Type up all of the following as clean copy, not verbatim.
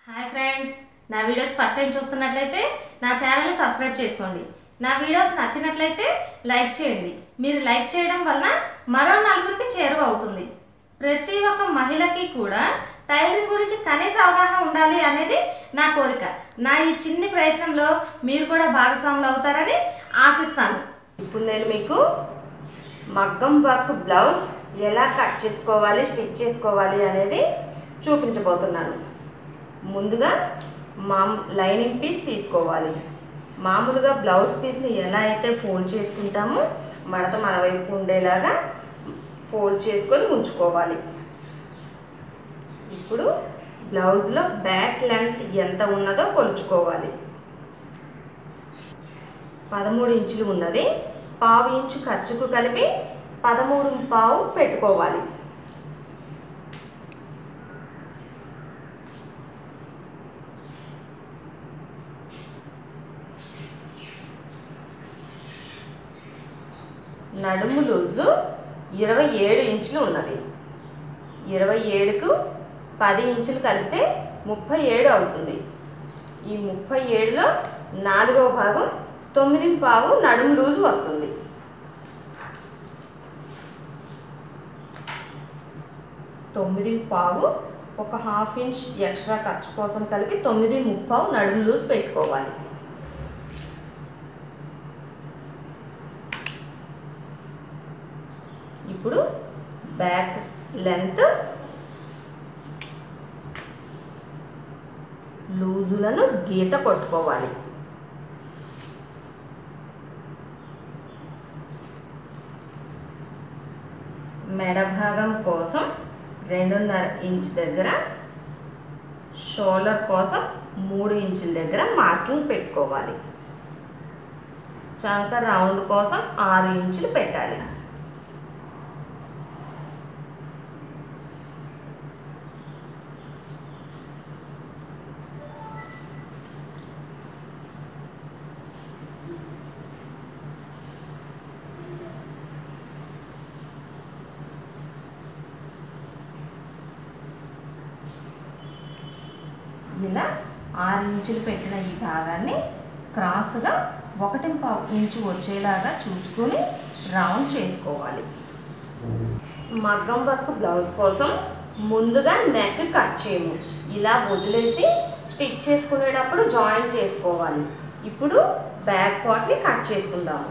Hi friends, నా videos first time చూస్తున్నట్లయితే నా ఛానల్ని సబ్స్క్రైబ్ చేసుకోండి. నా వీడియోస్ నచ్చినట్లయితే లైక్ చేయండి. మీరు లైక్ చేయడం వలన మరో నలుగురికి చేరువ అవుతుంది. ప్రతి ఒక్క మహిళకి కూడా టైలరింగ్ గురించి కనీస అవగాహన ఉండాలి అనేది నా కోరిక. నా ఈ చిన్ని ప్రయత్నంలో మీరు కూడా భాగస్వాములు అవుతారని ఆశిస్తాను. ఇప్పుడు నేను మీకు మగ్గం వర్క్ బ్లౌజ్ ఎలా కట్ చేసుకోవాలి, స్టిచ్ చేసుకోవాలి అనేది చూపించబోతున్నాను. ముందుగా లైనింగ్ పీస్ తీసుకోవాలి. మామూలుగా బ్లౌజ్ పీస్ని ఎలా అయితే ఫోల్డ్ చేసుకుంటామో మడత మన వైపు ఉండేలాగా ఫోల్డ్ చేసుకొని ఉంచుకోవాలి. ఇప్పుడు బ్లౌజ్లో బ్యాక్ లెంత్ ఎంత ఉన్నదో కొలుచుకోవాలి. 13 ఇంచులు ఉన్నది. 1/2 ఇంచు ఖర్చుకు కలిపి 13.5 పెట్టుకోవాలి. నడుము లూజు 27 ఇంచులు ఉన్నది. 27కు 10 ఇంచులు కలిపితే 37 అవుతుంది. ఈ 37లో 4వ భాగం 9.5 నడుము లూజు వస్తుంది. .5 ఒక 1/2 ఇంచ్ ఎక్స్ట్రా ఖర్చు కోసం కలిపి 9.5 నడుము లూజ్ పెట్టుకోవాలి. ఇప్పుడు బ్యాక్ లెంత్ లూజులను గీత కొట్టుకోవాలి. మెడ భాగం కోసం 2.5 ఇంచ్ దగ్గర, షోల్డర్ కోసం 3 ఇంచుల దగ్గర మార్కింగ్ పెట్టుకోవాలి. చంక రౌండ్ కోసం 6 ఇంచులు పెట్టాలి. ఇలా 6 ఇంచులు పెట్టిన ఈ భాగాన్ని క్రాస్గా 1.5 ఇంచు వచ్చేలాగా చూసుకొని రౌండ్ చేసుకోవాలి. మగ్గం వర్క్ బ్లౌజ్ కోసం ముందుగా నెక్ కట్ చేయము, ఇలా వదిలేసి స్టిచ్ చేసుకునేటప్పుడు జాయిన్ చేసుకోవాలి. ఇప్పుడు బ్యాక్ పార్ట్ని కట్ చేసుకుందాము.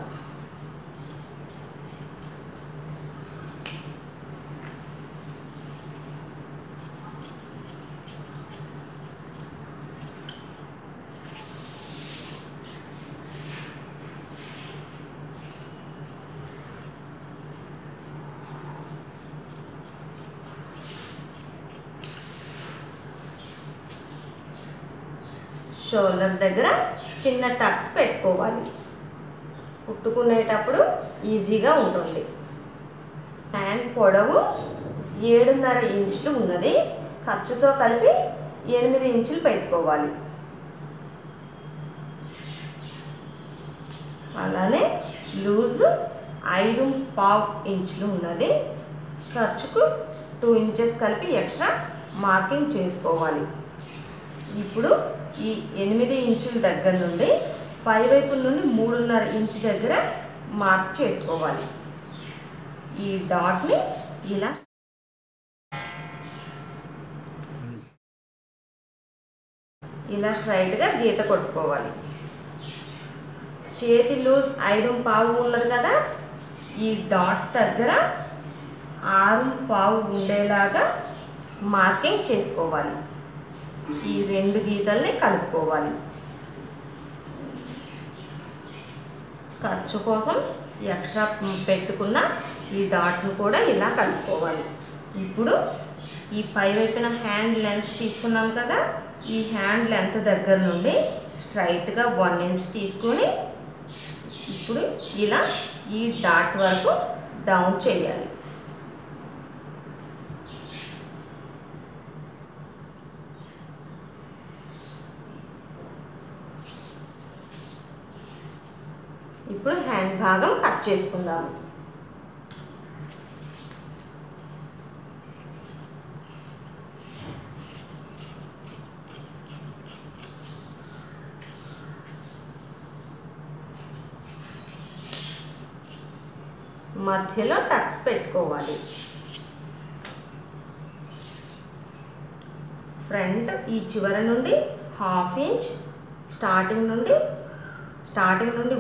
షోల్డర్ దగ్గర చిన్న టక్స్ పెట్టుకోవాలి. కుట్టుకునేటప్పుడు ఈజీగా ఉంటుంది. హ్యాండ్ పొడవు 7.5 ఇంచులు ఉన్నది. ఖర్చుతో కలిపి 8 ఇంచులు పెట్టుకోవాలి. అలానే లూజ్ 5.5 ఇంచులు ఉన్నది. ఖర్చుకు 2 ఇంచెస్ కలిపి ఎక్స్ట్రా మార్కింగ్ చేసుకోవాలి. ఇప్పుడు ఈ 8 ఇంచుల దగ్గర నుండి పైవైపు నుండి 3.5 ఇంచు దగ్గర మార్క్ చేసుకోవాలి. ఈ డాట్ని ఇలా స్ట్రైట్గా గీత కొట్టుకోవాలి. చేతి లూజ్ 5.5 ఉన్నది కదా, ఈ డాట్ దగ్గర 6.5 ఉండేలాగా మార్కింగ్ చేసుకోవాలి. ఈ 2 గీతల్ని కలుపుకోవాలి. ఖర్చు కోసం ఎక్స్ట్రా పెట్టుకున్న ఈ డాట్స్ని కూడా ఇలా కలుపుకోవాలి. ఇప్పుడు ఈ పై వైపున హ్యాండ్ లెంత్ తీసుకున్నాం కదా, ఈ హ్యాండ్ లెంత్ దగ్గర నుండి స్ట్రైట్గా 1 ఇంచ్ తీసుకొని ఇప్పుడు ఇలా ఈ డాట్ వరకు డౌన్ చేయాలి. ఇప్పుడు హ్యాండ్ భాగం కట్ చేసుకుందాము. మధ్యలో టక్స్ పెట్టుకోవాలి. ఫ్రంట్ ఈ చివరి నుండి హాఫ్ ఇంచ్, స్టార్టింగ్ నుండి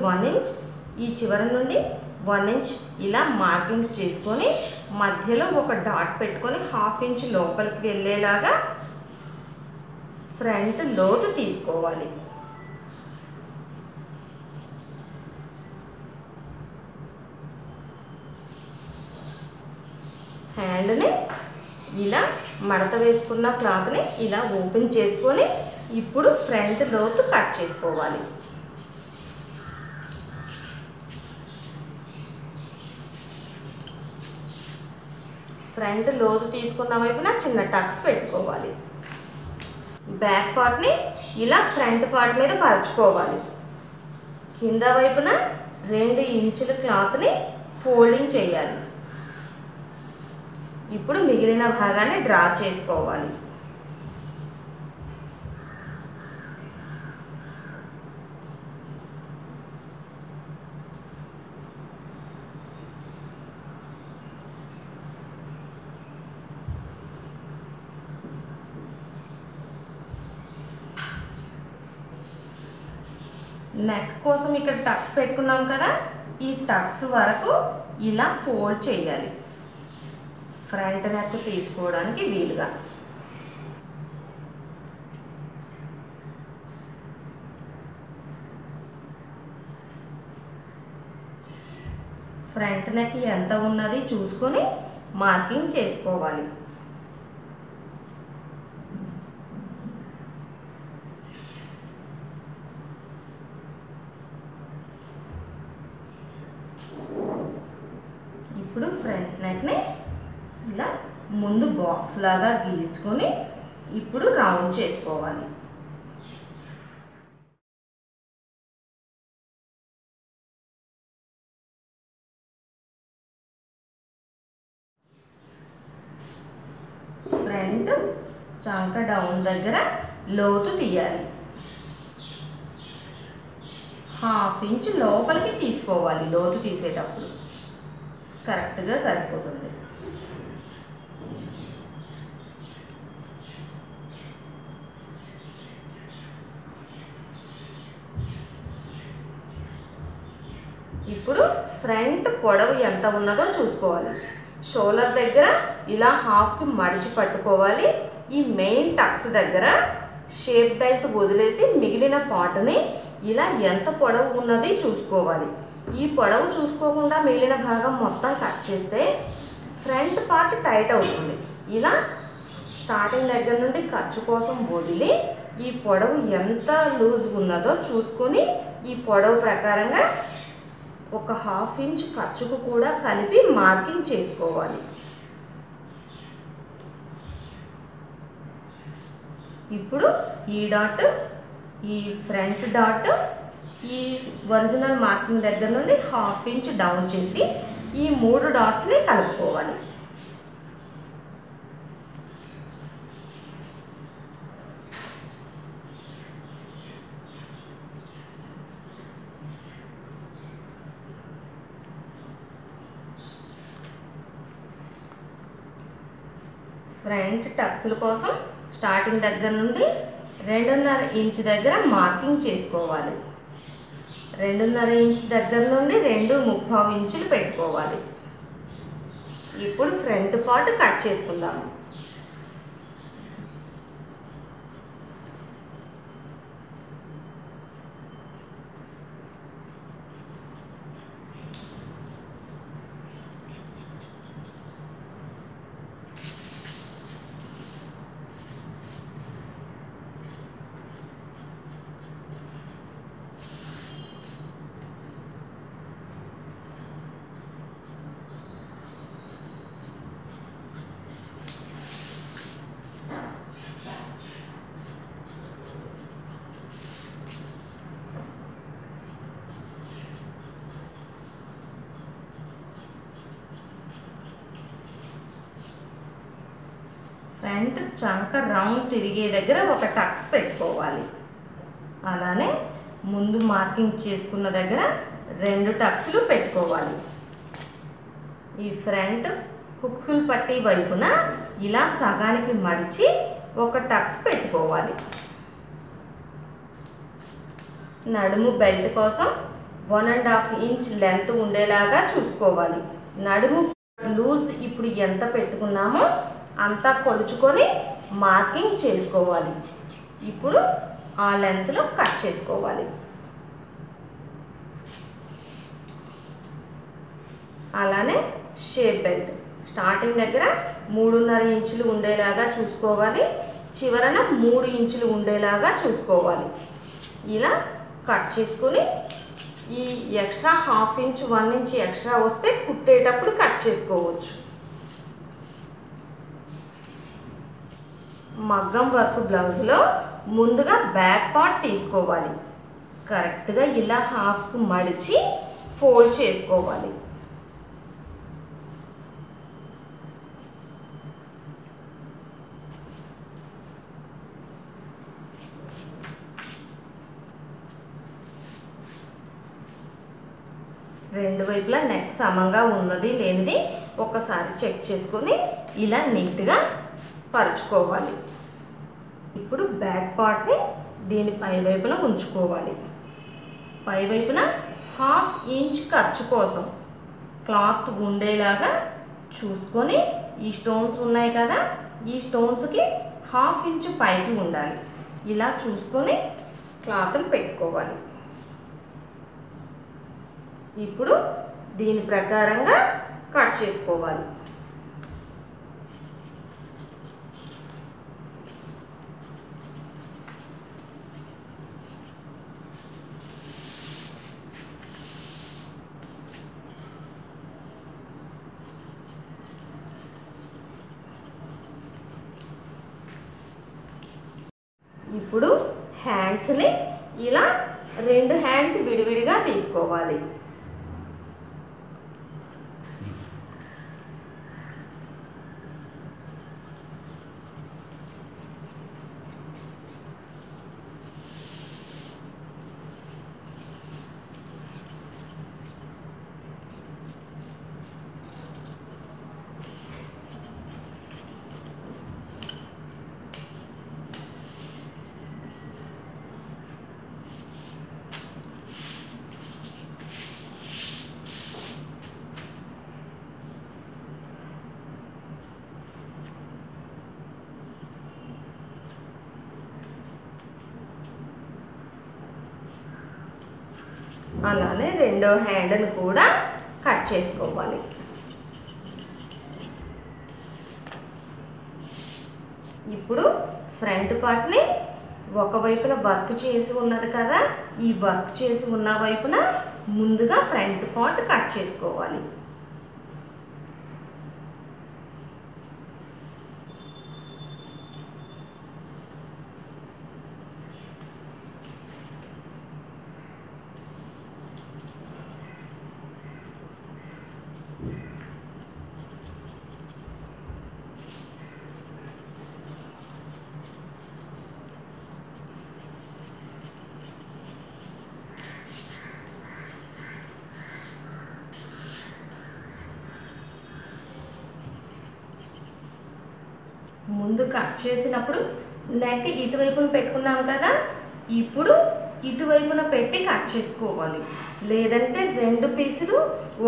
1 ఇంచ్, ఈ చివరి నుండి 1 ఇంచ్ ఇలా మార్కింగ్స్ చేసుకొని మధ్యలో ఒక డాట్ పెట్టుకొని హాఫ్ ఇంచ్ లోపలికి వెళ్ళేలాగా ఫ్రంట్ లోతు తీసుకోవాలి. హ్యాండ్ని ఇలా మడత వేసుకున్న క్లాత్ని ఇలా ఓపెన్ చేసుకొని ఇప్పుడు ఫ్రంట్ లోతు కట్ చేసుకోవాలి. ఫ్రంట్ లోతు తీసుకున్న వైపున చిన్న టక్స్ పెట్టుకోవాలి. బ్యాక్ పార్ట్ని ఇలా ఫ్రంట్ పార్ట్ మీద పరుచుకోవాలి. కింద వైపున 2 ఇంచుల క్లాత్ని ఫోల్డింగ్ చేయాలి. ఇప్పుడు మిగిలిన భాగాన్ని డ్రా చేసుకోవాలి. నెక్ కోసం ఇక్కడ టక్స్ పెట్టుకున్నాం కదా, ఈ టక్స్ వరకు ఇలా ఫోల్డ్ చేయాలి ఫ్రంట్ నెక్ తీసుకోవడానికి వీలుగా. ఫ్రంట్ నెక్ ఎంత ఉన్నది చూసుకొని మార్కింగ్ చేసుకోవాలి. ఇప్పుడు ఫ్రంట్ నెక్ని ఇలా ముందు బాక్స్ లాగా గీసుకొని ఇప్పుడు రౌండ్ చేసుకోవాలి. ఫ్రంట్ చంక డౌన్ దగ్గర లోతు తీయాలి. హాఫ్ ఇంచ్ లోపలికి తీసుకోవాలి. లోతు తీసేటప్పుడు కరెక్ట్గా సరిపోతుంది. ఇప్పుడు ఫ్రంట్ పొడవు ఎంత ఉన్నదో చూసుకోవాలి. షోల్డర్ దగ్గర ఇలా హాఫ్కి మడిచి పట్టుకోవాలి. ఈ మెయిన్ టక్స్ దగ్గర షేప్ బెల్ట్ వదిలేసి మిగిలిన పార్ట్ని ఇలా ఎంత పొడవు ఉన్నది చూసుకోవాలి. ఈ పొడవు చూసుకోకుండా మిగిలిన భాగం మొత్తం కట్ చేస్తే ఫ్రంట్ పార్ట్ టైట్ అవుతుంది. ఇలా స్టార్టింగ్ దగ్గర నుండి ఖర్చు కోసం వదిలి ఈ పొడవు ఎంత లూజ్ ఉన్నదో చూసుకొని ఈ పొడవు ప్రకారంగా ఒక హాఫ్ ఇంచ్ ఖర్చుకు కూడా కలిపి మార్కింగ్ చేసుకోవాలి. ఇప్పుడు ఈ డాట్, ఈ ఫ్రంట్ డాట్ ఈ ఒరిజినల్ మార్కింగ్ దగ్గర నుండి హాఫ్ ఇంచ్ డౌన్ చేసి ఈ 3 డాట్స్ని కలుపుకోవాలి. ఫ్రంట్ టక్స్ల కోసం స్టార్టింగ్ దగ్గర నుండి 2.5 ఇంచ్ దగ్గర మార్కింగ్ చేసుకోవాలి. 2.5 ఇంచ్ దగ్గర నుండి 2.75 ఇంచులు పెట్టుకోవాలి. ఇప్పుడు ఫ్రంట్ పార్ట్ కట్ చేసుకుందాము. ఫ్రంట్ చంక రౌండ్ తిరిగే దగ్గర ఒక టక్స్ పెట్టుకోవాలి. అలానే ముందు మార్కింగ్ చేసుకున్న దగ్గర 2 టక్స్లు పెట్టుకోవాలి. ఈ ఫ్రంట్ హుక్కుల్ పట్టీ వైపున ఇలా సగానికి మడిచి ఒక టక్స్ పెట్టుకోవాలి. నడుము బెల్ట్ కోసం 1.5 ఇంచ్ లెంత్ ఉండేలాగా చూసుకోవాలి. నడుము లూజ్ ఇప్పుడు ఎంత పెట్టుకున్నామో అంతా కొలుచుకొని మార్కింగ్ చేసుకోవాలి. ఇప్పుడు ఆ లెంత్లో కట్ చేసుకోవాలి. అలానే షేప్ బెల్ట్ స్టార్టింగ్ దగ్గర 3.5 ఇంచులు ఉండేలాగా చూసుకోవాలి. చివరన 3 ఇంచులు ఉండేలాగా చూసుకోవాలి. ఇలా కట్ చేసుకుని ఈ ఎక్స్ట్రా 1/2 ఇంచ్ 1 ఇంచ్ ఎక్స్ట్రా వస్తే కుట్టేటప్పుడు కట్ చేసుకోవచ్చు. మగ్గం వర్క్ బ్లౌజ్లో ముందుగా బ్యాక్ పార్ట్ తీసుకోవాలి. కరెక్ట్గా ఇలా హాఫ్కు మడిచి ఫోల్డ్ చేసుకోవాలి. రెండు వైపులా నెక్ సమంగా ఉన్నది లేనిది ఒకసారి చెక్ చేసుకొని ఇలా నీట్గా పరుచుకోవాలి. ఇప్పుడు బ్యాక్ పార్ట్ని దీని పై వైపున ఉంచుకోవాలి. పై వైపున 1/2 ఇంచ్ ఖర్చు కోసం క్లాత్ ఉండేలాగా చూసుకొని ఈ స్టోన్స్ ఉన్నాయి కదా, ఈ స్టోన్స్కి 1/2 ఇంచ్ పైకి ఉండాలి. ఇలా చూసుకొని క్లాత్ని పెట్టుకోవాలి. ఇప్పుడు దీని ప్రకారంగా కట్ చేసుకోవాలి. ఇప్పుడు హ్యాండ్స్ని ఇలా 2 హ్యాండ్స్ విడివిడిగా తీసుకోవాలి. అలానే రెండో హ్యాండ్ని కూడా కట్ చేసుకోవాలి. ఇప్పుడు ఫ్రంట్ పార్ట్ని ఒకవైపున వర్క్ చేసి ఉన్నది కదా, ఈ వర్క్ చేసి ఉన్న వైపున ముందుగా ఫ్రంట్ పార్ట్ కట్ చేసుకోవాలి. ముందు కట్ చేసినప్పుడు నెక్ ఇటువైపున పెట్టుకున్నాం కదా, ఇప్పుడు ఇటువైపున పెట్టి కట్ చేసుకోవాలి. లేదంటే 2 పీసులు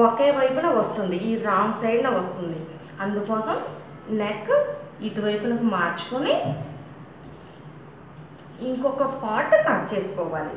ఒకే వైపున వస్తుంది, ఈ రాంగ్ సైడ్న వస్తుంది. అందుకోసం నెక్ ఇటువైపునకు మార్చుకొని ఇంకొక పార్ట్ కట్ చేసుకోవాలి.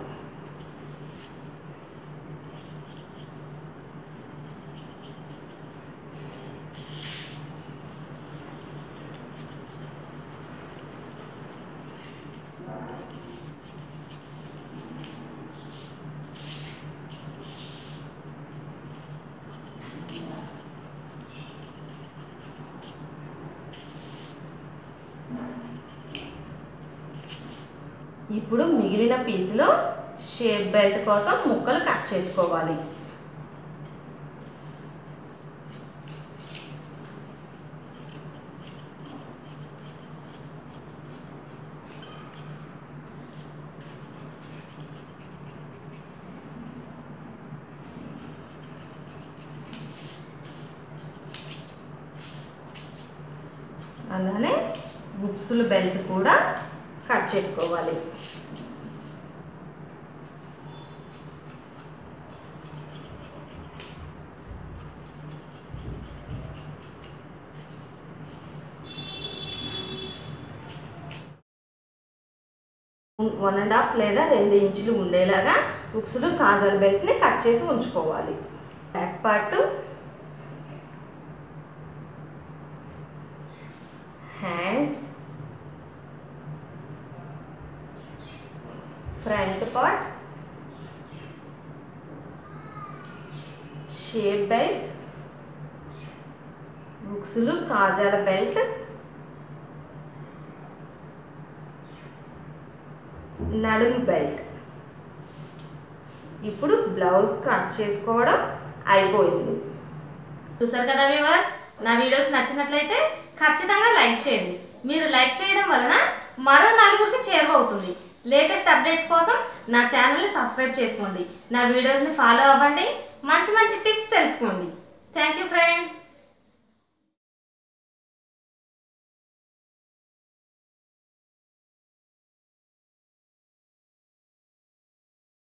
ఇప్పుడు మిగిలిన పీసులో షేప్ బెల్ట్ కోసం ముక్కలు కట్ చేసుకోవాలి. విధంగానే బుక్సుల బెల్ట్ కూడా కట్ చేసుకోవాలి. వన్ అండ్ హాఫ్ లేదా 2 ఇంచులు ఉండేలాగా బుక్సులు కాజాల బెల్ట్ని కట్ చేసి ఉంచుకోవాలి. Back part, hands, front part, shape belt, బుక్సులు కాజాల బెల్ట్, నడుము బెల్ట్. ఇప్పుడు బ్లౌజ్ కట్ చేసుకోవడం అయిపోయింది. చూసారు కదా వ్యూవర్స్, నా వీడియోస్ నచ్చినట్లయితే ఖచ్చితంగా లైక్ చేయండి. మీరు లైక్ చేయడం వలన మరో 4గురికి చేరువవుతుంది. లేటెస్ట్ అప్డేట్స్ కోసం నా ఛానల్ని సబ్స్క్రైబ్ చేసుకోండి. నా వీడియోస్ని ఫాలో అవ్వండి. మంచి మంచి టిప్స్ తెలుసుకోండి. Thank you friends.